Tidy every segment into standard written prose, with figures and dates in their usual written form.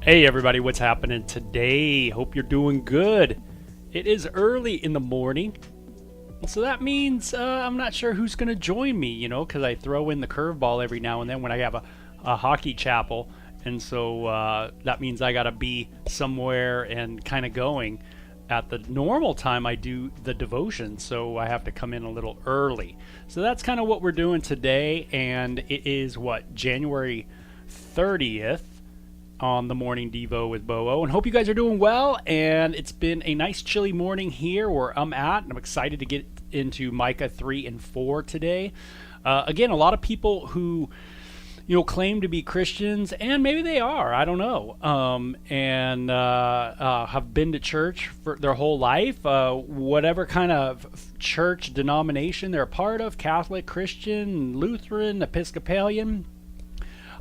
Hey everybody, what's happening today? Hope you're doing good. It is early in the morning, so that means I'm not sure who's going to join me, because I throw in the curveball every now and then when I have a hockey chapel, and so that means I got to be somewhere and kind of going. At the normal time, I do the devotion, so I have to come in a little early. So that's kind of what we're doing today, and it is January 30th on the Morning Devo with Bo. And hope you guys are doing well. And it's been a nice chilly morning here where I'm at. And I'm excited to get into Micah 3 and 4 today. Again, a lot of people who claim to be Christians, and maybe they are, I don't know, and have been to church for their whole life, whatever kind of church denomination they're a part of, Catholic, Christian, Lutheran, Episcopalian.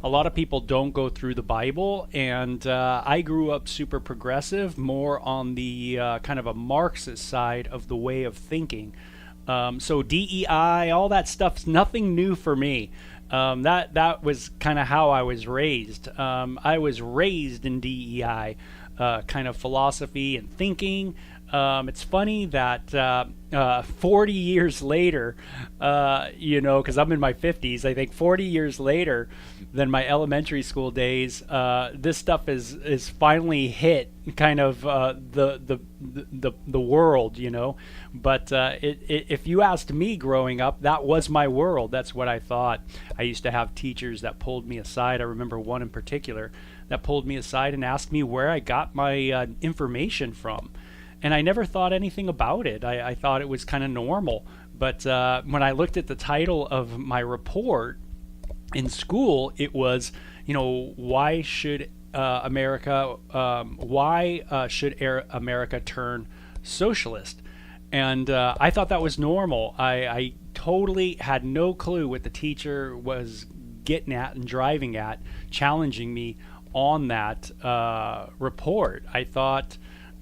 A lot of people don't go through the Bible, and I grew up super progressive, more on the kind of a Marxist side of the way of thinking. So DEI, all that stuff's nothing new for me. That was kind of how I was raised. I was raised in DEI kind of philosophy and thinking. It's funny that 40 years later, because I'm in my 50s, I think 40 years later than my elementary school days, this stuff is finally hit kind of the world, But if you asked me growing up, that was my world. That's what I thought. I used to have teachers that pulled me aside. I remember one in particular that pulled me aside and asked me where I got my information from. And I never thought anything about it. I thought it was kind of normal. But when I looked at the title of my report in school, it was, why should America turn socialist? And I thought that was normal. I totally had no clue what the teacher was getting at and driving at, challenging me on that report. I thought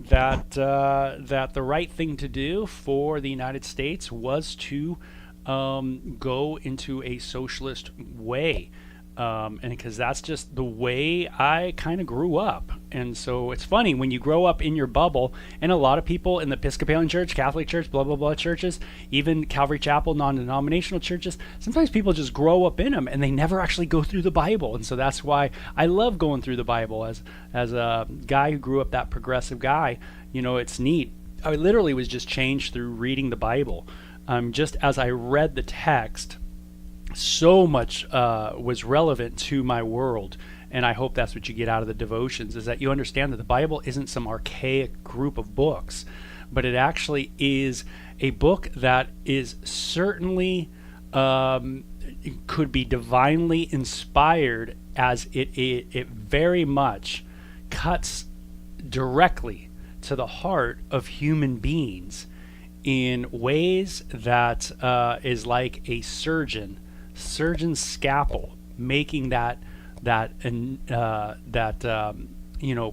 that the right thing to do for the United States was to go into a socialist way, and because that's just the way I kind of grew up. And so it's funny when you grow up in your bubble, and a lot of people in the Episcopalian Church, Catholic Church, blah blah blah churches, even Calvary Chapel, non-denominational churches, sometimes people just grow up in them and they never actually go through the Bible. And so that's why I love going through the Bible as a guy who grew up that progressive guy. It's neat. I literally was just changed through reading the Bible. Just as I read the text, so much was relevant to my world. And I hope that's what you get out of the devotions, is that you understand that the Bible isn't some archaic group of books, but it actually is a book that is certainly could be divinely inspired, as it very much cuts directly to the heart of human beings in ways that is like a surgeon's scalpel, making that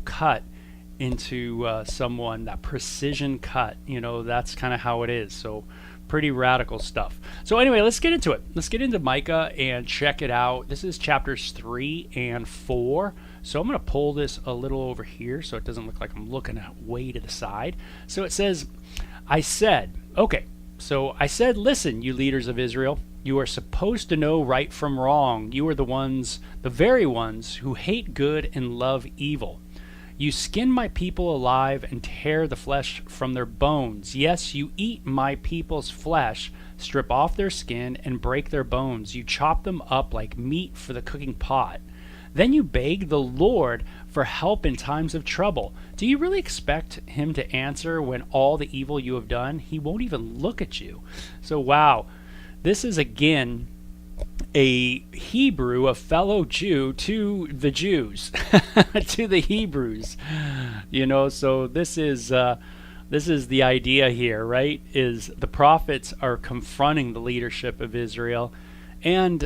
cut into someone, that precision cut. That's kind of how it is. So pretty radical stuff. So anyway, let's get into it. Let's get into Micah and check it out. This is chapters 3 and 4. So I'm going to pull this a little over here so it doesn't look like I'm looking way to the side. So it says, I said, listen, you leaders of Israel. You are supposed to know right from wrong. You are the very ones who hate good and love evil. You skin my people alive and tear the flesh from their bones. Yes, you eat my people's flesh, strip off their skin, and break their bones. You chop them up like meat for the cooking pot. Then you beg the Lord for help in times of trouble. Do you really expect him to answer when all the evil you have done? He won't even look at you. So, wow. This is again a Hebrew, a fellow Jew to the Jews, to the Hebrews. So this is the idea here, right? Is the prophets are confronting the leadership of Israel, and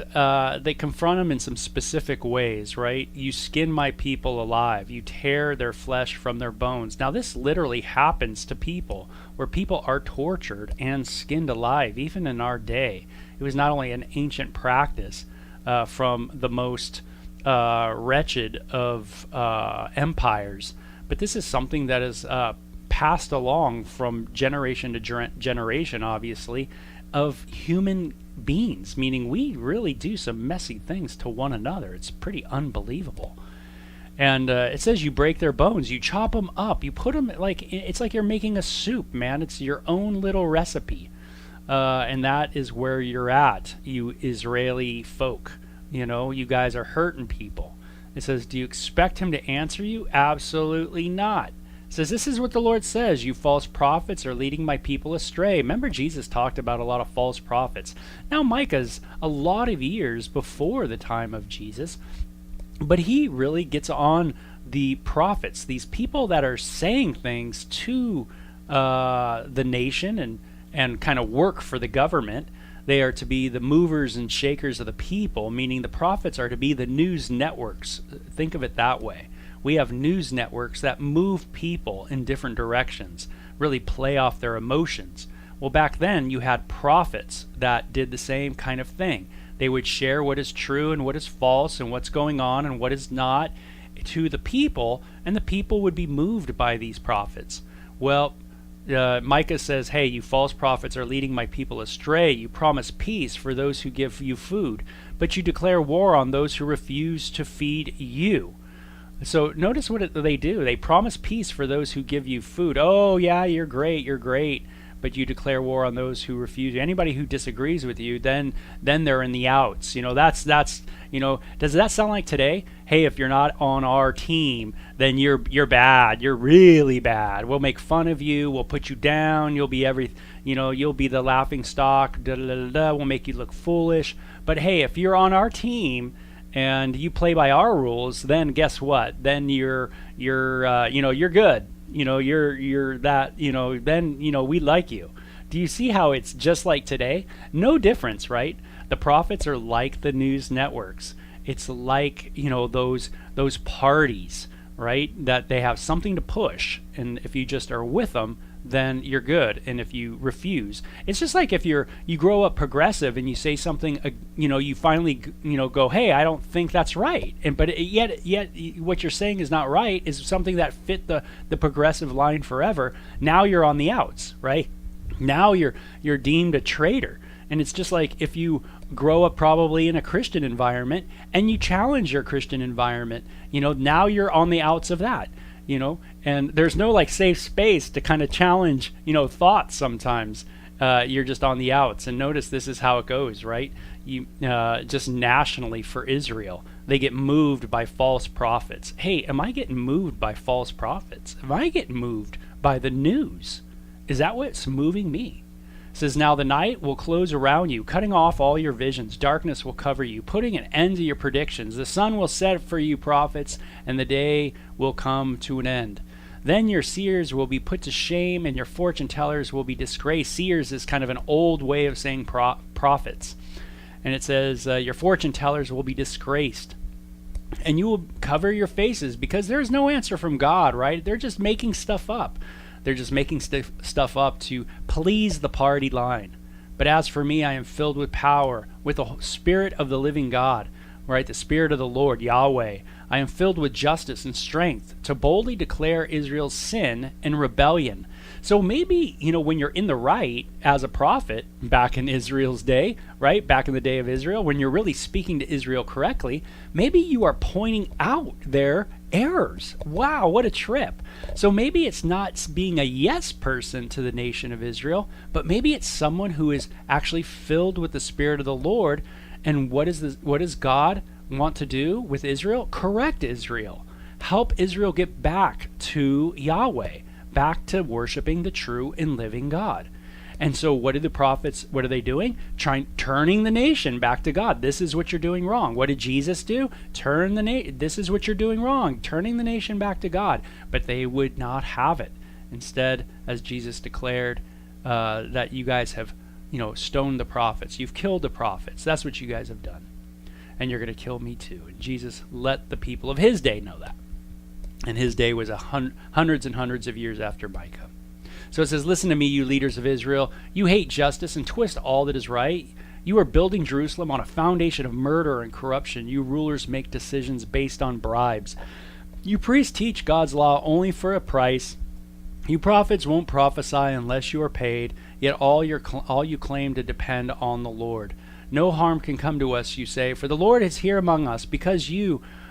they confront them in some specific ways, right? You skin my people alive. You tear their flesh from their bones. Now, this literally happens to people, where people are tortured and skinned alive, even in our day. It was not only an ancient practice from the most wretched of empires, but this is something that is passed along from generation to generation, obviously, of human beings, meaning we really do some messy things to one another. It's pretty unbelievable. And it says you break their bones, you chop them up, you put them it's like you're making a soup, man. It's your own little recipe. And that is where you're at, you Israeli folk. You know, you guys are hurting people. It says, do you expect him to answer you? Absolutely not. It says, this is what the Lord says, you false prophets are leading my people astray. Remember, Jesus talked about a lot of false prophets. Now, Micah's a lot of years before the time of Jesus, but he really gets on the prophets, these people that are saying things to the nation and kind of work for the government. They are to be the movers and shakers of the people, meaning the prophets are to be the news networks. Think of it that way. We have news networks that move people in different directions, really play off their emotions. Well, back then you had prophets that did the same kind of thing. They would share what is true and what is false and what's going on and what is not to the people, and the people would be moved by these prophets. Well, Micah says, hey, you false prophets are leading my people astray. You promise peace for those who give you food, but you declare war on those who refuse to feed you. So notice what they do. They promise peace for those who give you food. Oh, yeah, you're great. But you declare war on those who refuse. Anybody who disagrees with you, then they're in the outs. You know, that's does that sound like today? Hey, if you're not on our team, then you're bad. You're really bad. We'll make fun of you. We'll put you down. You'll be you'll be the laughing stock. We'll make you look foolish. But hey, if you're on our team and you play by our rules, then guess what? Then you're good. You're that, then, we like you. Do you see how it's just like today? No difference, right? The prophets are like the news networks. It's like, those parties, right? That they have something to push. And if you just are with them, then you're good. And if you refuse, it's just like if you grow up progressive and you say something, you finally, go, hey, I don't think that's right. But yet what you're saying is not right is something that fit the progressive line forever. Now you're on the outs, right? Now you're deemed a traitor. And it's just like if you grow up probably in a Christian environment and you challenge your Christian environment, now you're on the outs of that. And there's no safe space to kind of challenge, thoughts sometimes. You're just on the outs. And notice this is how it goes, right? You just nationally for Israel, they get moved by false prophets. Hey, am I getting moved by false prophets? Am I getting moved by the news? Is that what's moving me? It says, now the night will close around you, cutting off all your visions. Darkness will cover you, putting an end to your predictions. The sun will set for you, prophets, and the day will come to an end. Then your seers will be put to shame, and your fortune tellers will be disgraced. Seers is kind of an old way of saying prophets. And it says, your fortune tellers will be disgraced. And you will cover your faces, because there's no answer from God, right? They're just making stuff up. They're just making stuff up to please the party line. But as for me, I am filled with power, with the Spirit of the living God, right? The Spirit of the Lord, Yahweh. I am filled with justice and strength to boldly declare Israel's sin and rebellion. So maybe, when you're in the right as a prophet back in Israel's day, right? Back in the day of Israel, when you're really speaking to Israel correctly, maybe you are pointing out their errors. Wow, what a trip. So maybe it's not being a yes person to the nation of Israel, but maybe it's someone who is actually filled with the Spirit of the Lord. And what does God want to do with Israel? Correct Israel. Help Israel get back to Yahweh, back to worshiping the true and living God. And so what are the prophets, what are they doing? Turning the nation back to God. This is what you're doing wrong. What did Jesus do? This is what you're doing wrong. Turning the nation back to God. But they would not have it. Instead, as Jesus declared, that you guys have, stoned the prophets. You've killed the prophets. That's what you guys have done. And you're going to kill me too. And Jesus let the people of his day know that. And his day was hundreds and hundreds of years after Micah. So it says, listen to me, you leaders of Israel. You hate justice and twist all that is right. You are building Jerusalem on a foundation of murder and corruption. You rulers make decisions based on bribes. You priests teach God's law only for a price. You prophets won't prophesy unless you are paid, yet all you claim to depend on the Lord. No harm can come to us, you say, for the Lord is here among us. Because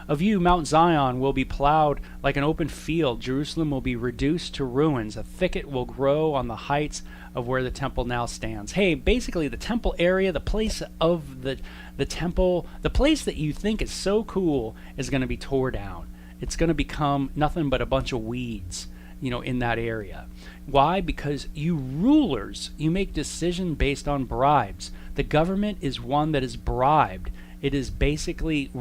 of you, Mount Zion will be plowed like an open field. Jerusalem will be reduced to ruins. A thicket will grow on the heights of where the temple now stands. Hey, basically the temple area, the place of the temple, the place that you think is so cool is going to be tore down. It's going to become nothing but a bunch of weeds, in that area. Why? Because you rulers, you make decisions based on bribes. The government is one that is bribed. It is basically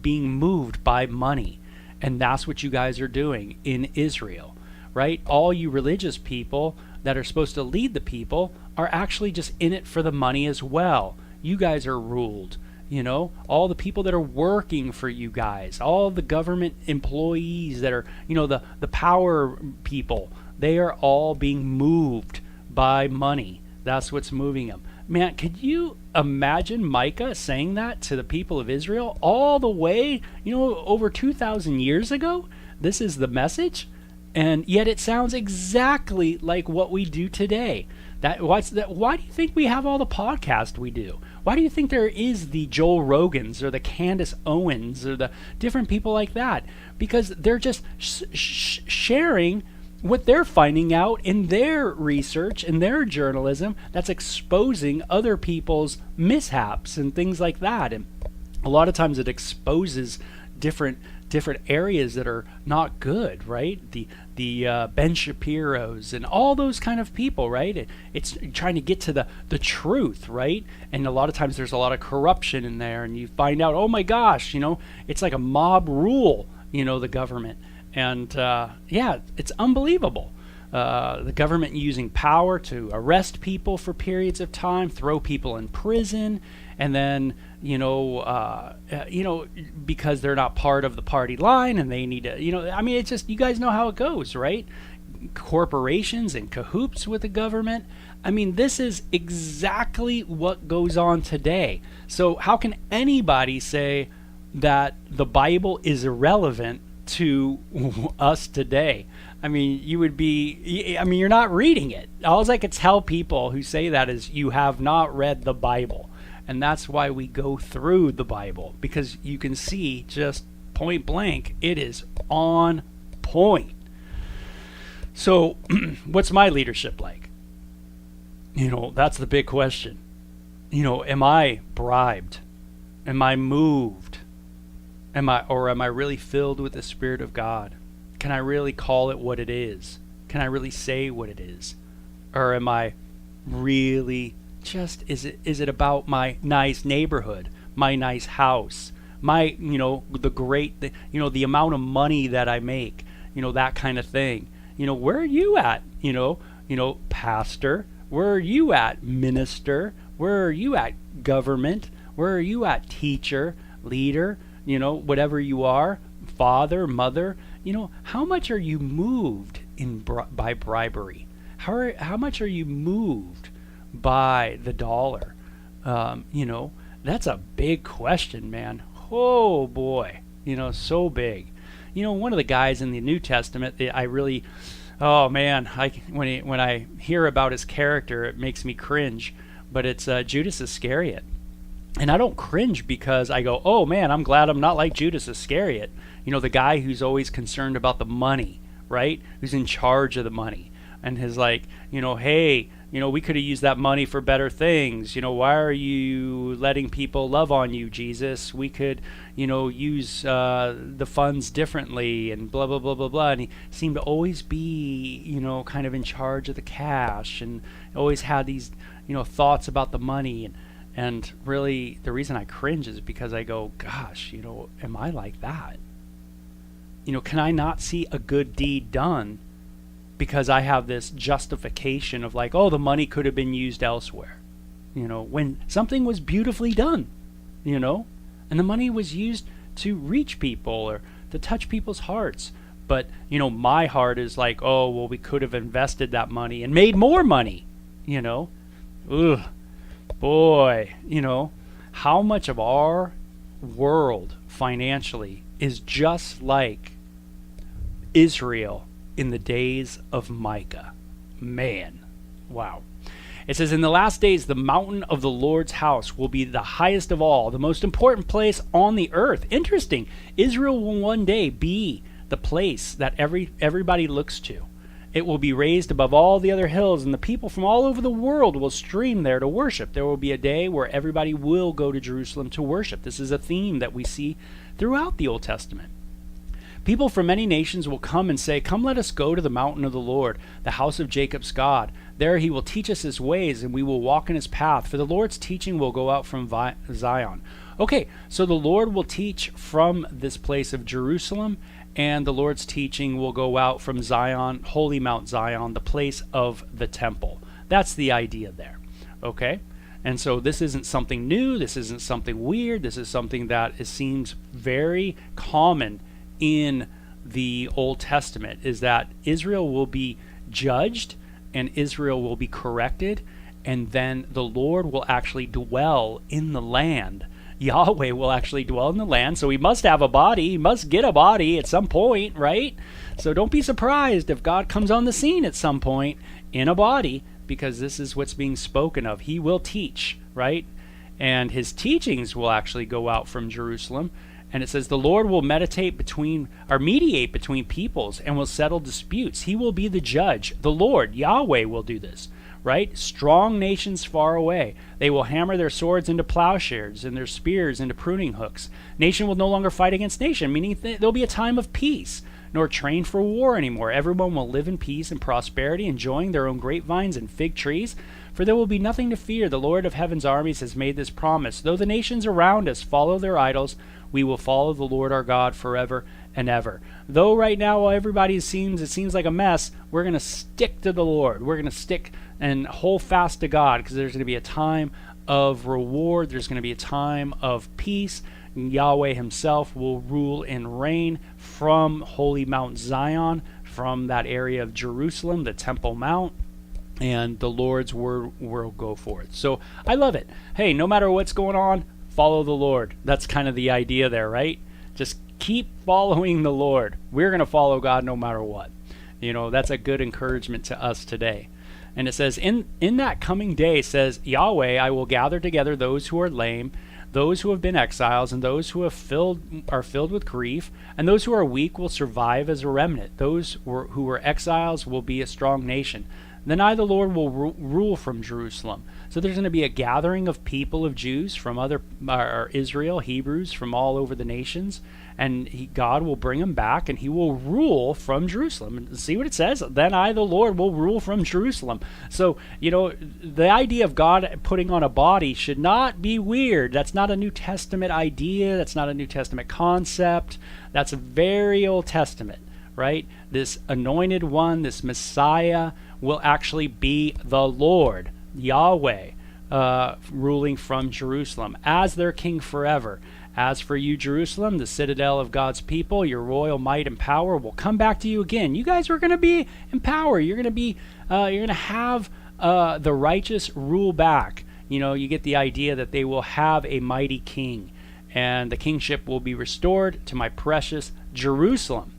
being moved by money. And that's what you guys are doing in Israel, right? All you religious people that are supposed to lead the people are actually just in it for the money as well. You guys are ruled. All the people that are working for you guys, all the government employees that are, the power people, they are all being moved by money. That's what's moving them. Man, could you imagine Micah saying that to the people of Israel all the way, over 2,000 years ago? This is the message, and yet it sounds exactly like what we do today. Why do you think we have all the podcasts we do? Why do you think there is the Joel Rogans or the Candace Owens or the different people like that? Because they're just sharing what they're finding out in their research and their journalism that's exposing other people's mishaps and things like that. And a lot of times it exposes different areas that are not good, right? The Ben Shapiro's and all those kind of people, right? It's trying to get to the truth, right? And a lot of times there's a lot of corruption in there, and you find out, oh my gosh, it's like a mob rule, the government. And it's unbelievable. The government using power to arrest people for periods of time, throw people in prison, and then because they're not part of the party line and they need to, it's just, you guys know how it goes, right? Corporations in cahoots with the government. This is exactly what goes on today. So how can anybody say that the Bible is irrelevant to us today? You're not reading it. All I could tell people who say that is you have not read the Bible. And that's why we go through the Bible, because you can see just point blank, it is on point. So what's my leadership like? That's the big question. Am I bribed? Am I moved? Am I really filled with the Spirit of God? Can I really call it what it is? Can I really say what it is? Or am I really just, is it about my nice neighborhood, my nice house, my, the amount of money that I make, that kind of thing? Where are you at? Pastor, where are you at? Minister, where are you at? Government, where are you at? Teacher, leader, whatever you are, father, mother, how much are you moved by bribery? How much are you moved by the dollar? That's a big question, man. Oh boy, so big. One of the guys in the New Testament, when I hear about his character, it makes me cringe. But it's Judas Iscariot. And I don't cringe because I go, oh man, I'm glad I'm not like Judas Iscariot. The guy who's always concerned about the money, right? Who's in charge of the money. And his hey, we could have used that money for better things. Why are you letting people love on you, Jesus? We could, use the funds differently and blah, blah, blah, blah, blah. And he seemed to always be, kind of in charge of the cash and always had these, thoughts about the money. And really, the reason I cringe is because I go, gosh, am I like that? Can I not see a good deed done because I have this justification of the money could have been used elsewhere, when something was beautifully done, and the money was used to reach people or to touch people's hearts. But, my heart is we could have invested that money and made more money, Ugh. Boy, how much of our world financially is just like Israel in the days of Micah. Man, wow. It says, in the last days, the mountain of the Lord's house will be the highest of all, the most important place on the earth. Interesting. Israel will one day be the place that everybody looks to. It will be raised above all the other hills, and the people from all over the world will stream there to worship. There will be a day where everybody will go to Jerusalem to worship. This is a theme that we see throughout the Old Testament. People from many nations will come and say, "Come, let us go to the mountain of the Lord, the house of Jacob's God. There he will teach us his ways, and we will walk in his path. For the Lord's teaching will go out from Zion." Okay, so the Lord will teach from this place of Jerusalem, and the Lord's teaching will go out from Zion, holy Mount Zion, the place of the temple. That's the idea there, okay? And so this isn't something new. This isn't something weird. This is something that seems very common in the Old Testament, is that Israel will be judged and Israel will be corrected, and then the Lord will actually dwell in the land. Yahweh will actually dwell in the land, so he must have a body. He must get a body at some point, right? So don't be surprised if God comes on the scene at some point in a body, because this is what's being spoken of. He will teach, right? And his teachings will actually go out from Jerusalem. And it says, the Lord will mediate between peoples and will settle disputes. He will be the judge. The Lord, Yahweh, will do this, right? Strong nations far away. They will hammer their swords into plowshares and their spears into pruning hooks. Nation will no longer fight against nation, meaning there'll be a time of peace, nor train for war anymore. Everyone will live in peace and prosperity, enjoying their own grapevines and fig trees. For there will be nothing to fear. The Lord of heaven's armies has made this promise. Though the nations around us follow their idols, we will follow the Lord our God forever and ever. Though right now it seems like a mess, we're going to stick to the Lord. We're going to stick and hold fast to God, because there's going to be a time of reward. There's going to be a time of peace. Yahweh himself will rule and reign from holy Mount Zion, from that area of Jerusalem, the Temple Mount, and the Lord's word will go forth. So I love it. Hey, no matter what's going on, follow the Lord. That's kind of the idea there, right? Just keep following the Lord. We're going to follow God no matter what. That's a good encouragement to us today. And it says, in that coming day, says Yahweh, I will gather together those who are lame, those who have been exiles, and those who are filled with grief, and those who are weak will survive as a remnant. Those who were exiles will be a strong nation. Then I, the Lord, will rule from Jerusalem. So there's going to be a gathering of people, of Jews from Israel, Hebrews from all over the nations, and God will bring them back, and he will rule from Jerusalem. And see what it says? Then I, the Lord, will rule from Jerusalem. So, the idea of God putting on a body should not be weird. That's not a New Testament idea. That's not a New Testament concept. That's a very Old Testament, right? This anointed one, this Messiah, will actually be the Lord, Yahweh, ruling from Jerusalem as their king forever. As for you, Jerusalem, the citadel of God's people, your royal might and power will come back to you again. You guys are going to be in power. You're going to have the righteous rule back. You get the idea that they will have a mighty king, and the kingship will be restored to my precious Jerusalem.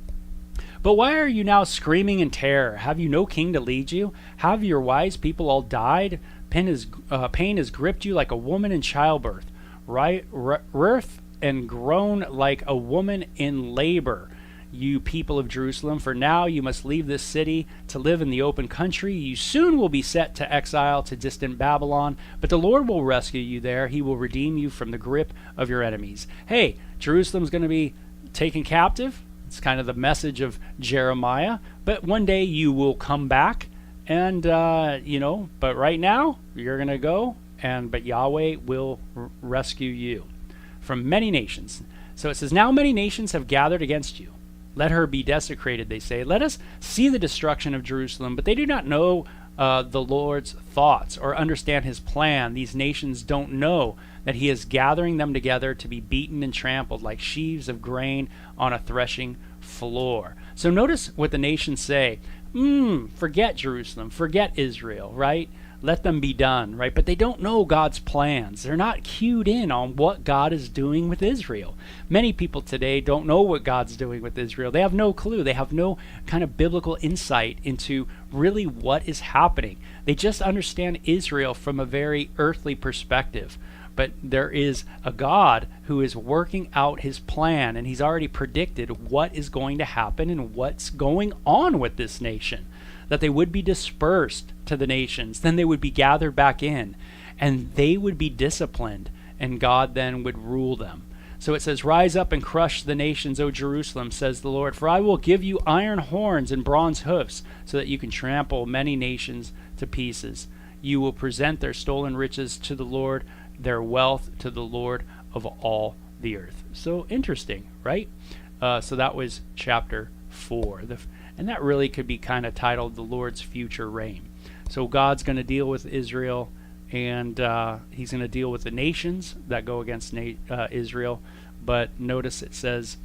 But why are you now screaming in terror? Have you no king to lead you? Have your wise people all died? Pain has gripped you like a woman in childbirth, writhe and groan like a woman in labor, you people of Jerusalem. For now you must leave this city to live in the open country. You soon will be set to exile to distant Babylon, but the Lord will rescue you there. He will redeem you from the grip of your enemies. Hey, Jerusalem's going to be taken captive. It's kind of the message of Jeremiah. But one day you will come back, and but right now you're going to go, but Yahweh will rescue you from many nations. So it says, now many nations have gathered against you. Let her be desecrated, they say. Let us see the destruction of Jerusalem. But they do not know the Lord's thoughts or understand his plan. These nations don't know that he is gathering them together to be beaten and trampled like sheaves of grain on a threshing floor. So notice what the nations say. Forget Jerusalem, forget Israel, right? let them be done, right? But they don't know God's plans. They're not cued in on what God is doing with Israel. Many people today don't know what God's doing with Israel. They have no clue. They have no kind of biblical insight into really what is happening. They just understand Israel from a very earthly perspective. But there is a God who is working out his plan, and he's already predicted what is going to happen and what's going on with this nation. That they would be dispersed to the nations, then they would be gathered back in, and they would be disciplined, and God then would rule them. So it says, rise up and crush the nations, O Jerusalem, says the Lord, for I will give you iron horns and bronze hoofs, so that you can trample many nations to pieces. You will present their stolen riches to the Lord, their wealth to the Lord of all the earth. So interesting, right? So that was chapter 4. And that really could be kind of titled The Lord's Future Reign. So God's going to deal with Israel, and he's going to deal with the nations that go against Israel. But notice it says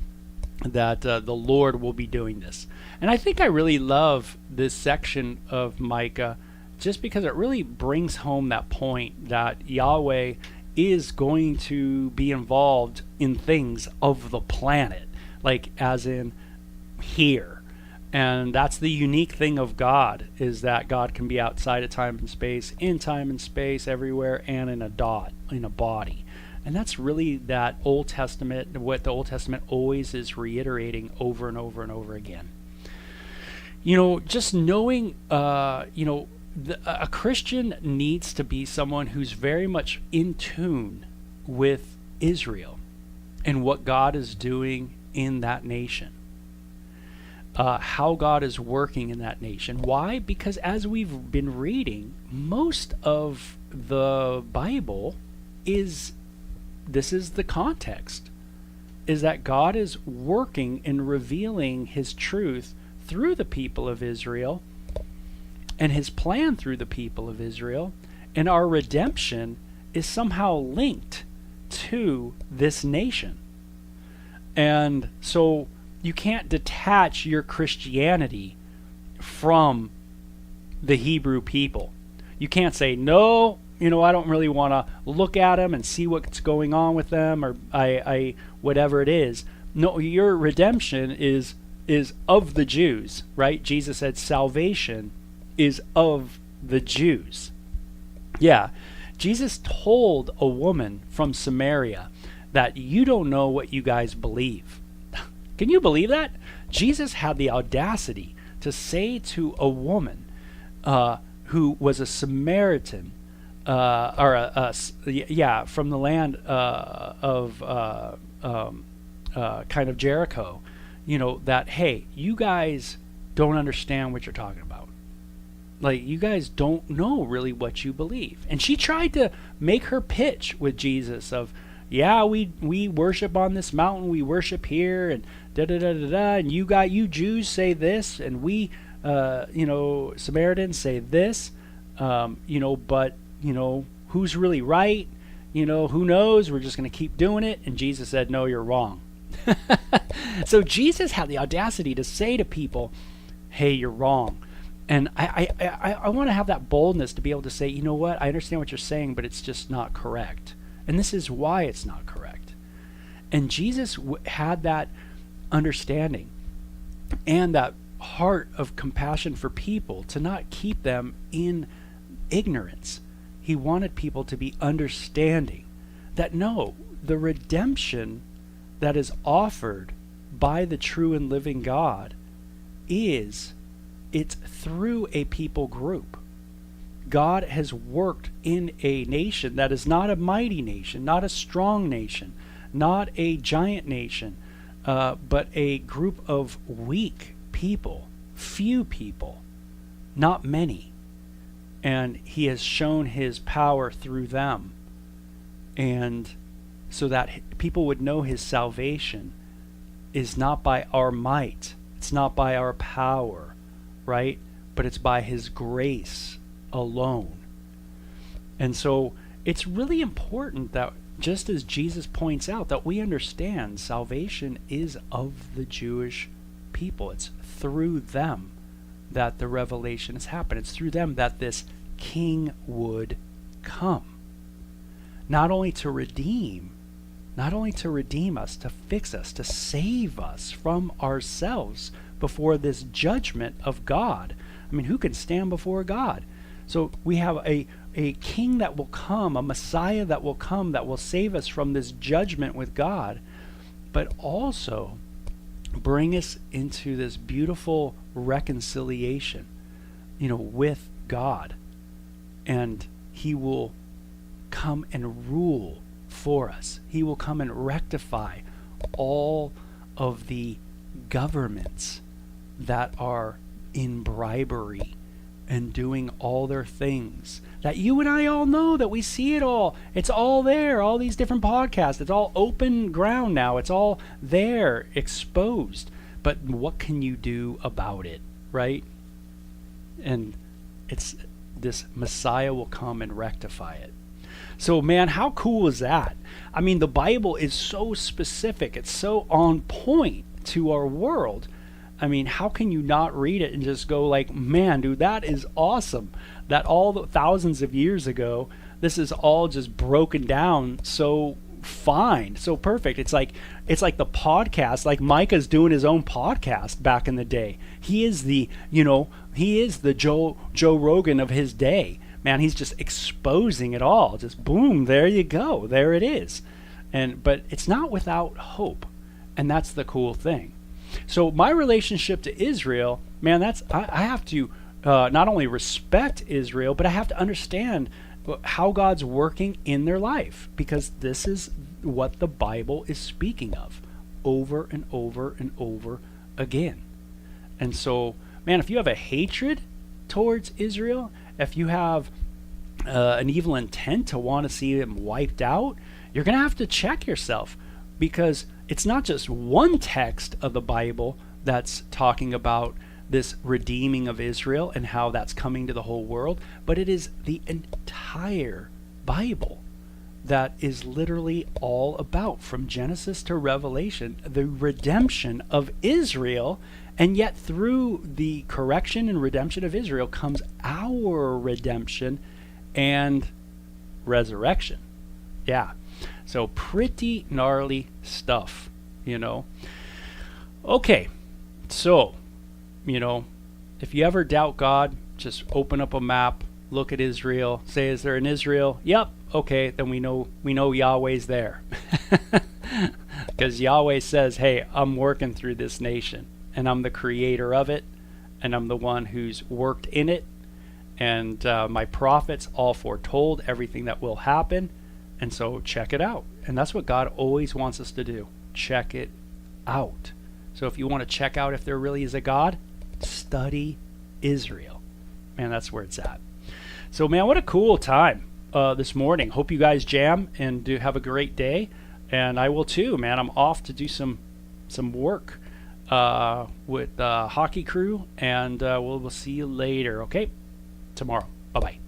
that the Lord will be doing this. And I think I really love this section of Micah just because it really brings home that point that Yahweh is going to be involved in things of the planet, like as in here. And that's the unique thing of God, is that God can be outside of time and space, in time and space, everywhere, and in a body. And that's really that Old Testament, what the Old Testament always is reiterating over and over and over again. Just knowing, a Christian needs to be someone who's very much in tune with Israel and what God is doing in that nation. How God is working in that nation. Why? Because as we've been reading, most of the Bible this is the context, is that God is working and revealing his truth through the people of Israel and his plan through the people of Israel, and our redemption is somehow linked to this nation. And so you can't detach your Christianity from the Hebrew people. You can't say, no, I don't really want to look at them and see what's going on with them, or I whatever it is. No, your redemption is of the Jews, right? Jesus said salvation is of the Jews. Yeah, Jesus told a woman from Samaria that you don't know what you guys believe. Can you believe that? Jesus had the audacity to say to a woman who was a Samaritan, from the land of kind of Jericho, that, hey, you guys don't understand what you're talking about. Like, you guys don't know really what you believe. And she tried to make her pitch with Jesus of, yeah, we worship on this mountain, we worship here, and da-da-da-da-da, and you Jews say this, and we, Samaritans say this, but, who's really right? Who knows? We're just going to keep doing it. And Jesus said, no, you're wrong. So Jesus had the audacity to say to people, hey, you're wrong. And I want to have that boldness to be able to say, you know what? I understand what you're saying, but it's just not correct. And this is why it's not correct. And Jesus had that understanding and that heart of compassion for people to not keep them in ignorance. He wanted people to be understanding that no, the redemption that is offered by the true and living God it's through a people group. God has worked in a nation that is not a mighty nation, not a strong nation, not a giant nation, but a group of weak people, few people, not many. And he has shown his power through them. And so that people would know his salvation is not by our might, it's not by our power, right? But it's by his grace alone. And so it's really important that, just as Jesus points out, that we understand salvation is of the Jewish people. It's through them that the revelation has happened. It's through them that this king would come. Not only to redeem us, to fix us, to save us from ourselves before this judgment of God. I mean, who can stand before God? So we have a king that will come, a Messiah that will come, that will save us from this judgment with God, but also bring us into this beautiful reconciliation, with God. And he will come and rule for us. He will come and rectify all of the governments that are in bribery and doing all their things that you and I all know, that we see it all. It's all there, all these different podcasts. It's all open ground now. It's all there, exposed. But what can you do about it, right? And it's this Messiah will come and rectify it. So, man, how cool is that? I mean, the Bible is so specific. It's so on point to our world. I mean, how can you not read it and just go like, man, dude, that is awesome. That all the thousands of years ago, this is all just broken down so fine, so perfect. It's like the podcast, like Micah's doing his own podcast back in the day. He is the Joe Rogan of his day. Man, he's just exposing it all. Just boom, there you go. There it is. But it's not without hope. And that's the cool thing. So my relationship to Israel, man, I have to not only respect Israel, but I have to understand how God's working in their life, because this is what the Bible is speaking of over and over and over again. And so, man, if you have a hatred towards Israel, if you have an evil intent to want to see them wiped out, you're going to have to check yourself, because it's not just one text of the Bible that's talking about this redeeming of Israel and how that's coming to the whole world, but it is the entire Bible that is literally all about, from Genesis to Revelation, the redemption of Israel. And yet through the correction and redemption of Israel comes our redemption and resurrection. Yeah. So pretty gnarly stuff, Okay, so, if you ever doubt God, just open up a map, look at Israel, say, is there an Israel? Yep. Okay, then we know Yahweh's there. Because Yahweh says, hey, I'm working through this nation, and I'm the creator of it, and I'm the one who's worked in it, and my prophets all foretold everything that will happen, and so check it out. And that's what God always wants us to do. Check it out. So if you want to check out if there really is a God, study Israel. Man, that's where it's at. So, man, what a cool time this morning. Hope you guys jam and do have a great day. And I will too, man. I'm off to do some work with hockey crew, and we'll see you later, okay? Tomorrow. Bye-bye.